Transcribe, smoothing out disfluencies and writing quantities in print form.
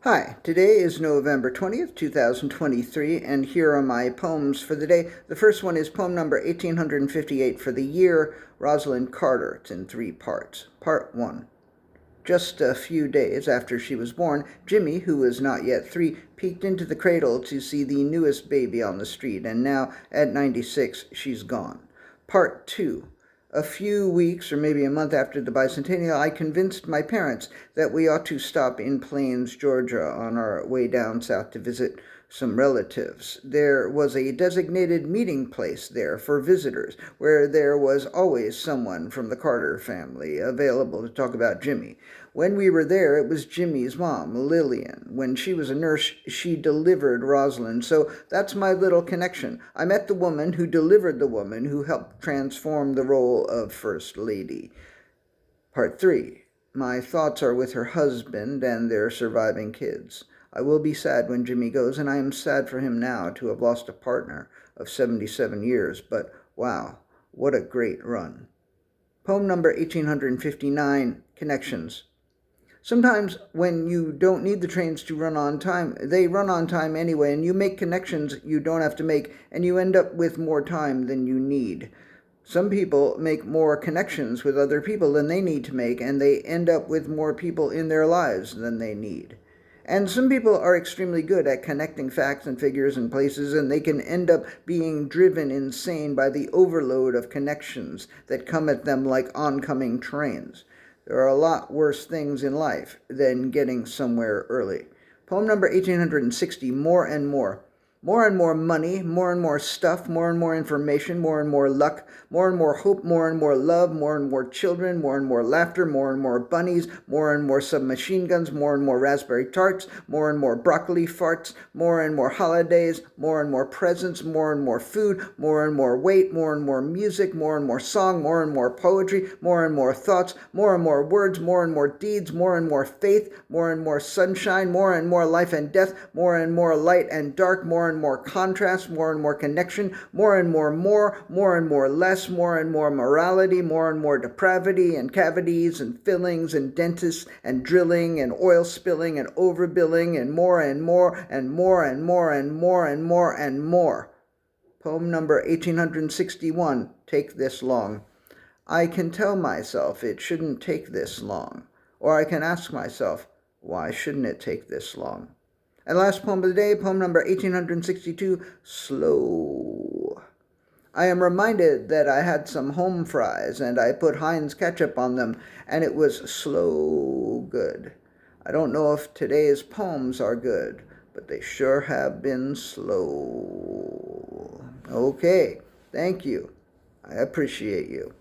Hi, today is November 20th, 2023, and here are my poems for the day. The first one is poem number 1858 for the year, Rosalynn Carter. It's in 3 parts. Part 1. Just a few days after she was born, Jimmy, who was not yet 3, peeked into the cradle to see the newest baby on the street, and now, at 96, she's gone. Part 2. A few weeks or maybe a month after the bicentennial, I convinced my parents that we ought to stop in Plains, Georgia on our way down south to visit some relatives. There was a designated meeting place there for visitors, where there was always someone from the Carter family available to talk about Jimmy. When we were there, it was Jimmy's mom, Lillian. When she was a nurse, she delivered Rosalyn, so that's my little connection. I met the woman who delivered the woman who helped transform the role of First Lady. Part 3. My thoughts are with her husband and their surviving kids. I will be sad when Jimmy goes, and I am sad for him now to have lost a partner of 77 years, but wow, what a great run. Poem number 1859, Connections. Sometimes when you don't need the trains to run on time, they run on time anyway, and you make connections you don't have to make, and you end up with more time than you need. Some people make more connections with other people than they need to make, and they end up with more people in their lives than they need. And some people are extremely good at connecting facts and figures and places, and they can end up being driven insane by the overload of connections that come at them like oncoming trains. There are a lot worse things in life than getting somewhere early. Poem number 1860, More and More. More and more money, more and more stuff, more and more information, more and more luck, more and more hope, more and more love, more and more children, more and more laughter, more and more bunnies, more and more submachine guns, more and more raspberry tarts, more and more broccoli farts, more and more holidays, more and more presents, more and more food, more and more weight, more and more music, more and more song, more and more poetry, more and more thoughts, more and more words, more and more deeds, more and more faith, more and more sunshine, more and more life and death, more and more light and dark, more and more contrast, more and more connection, more and more less, more and more morality, more and more depravity and cavities and fillings and dentists and drilling and oil spilling and overbilling and more and more and more and more and more and more and more. Poem number 1861, Take This Long. I can tell myself it shouldn't take this long, or I can ask myself, why shouldn't it take this long? And last poem of the day, poem number 1862, Slow. I am reminded that I had some home fries and I put Heinz ketchup on them, and it was slow good. I don't know if today's poems are good, but they sure have been slow. Okay, thank you. I appreciate you.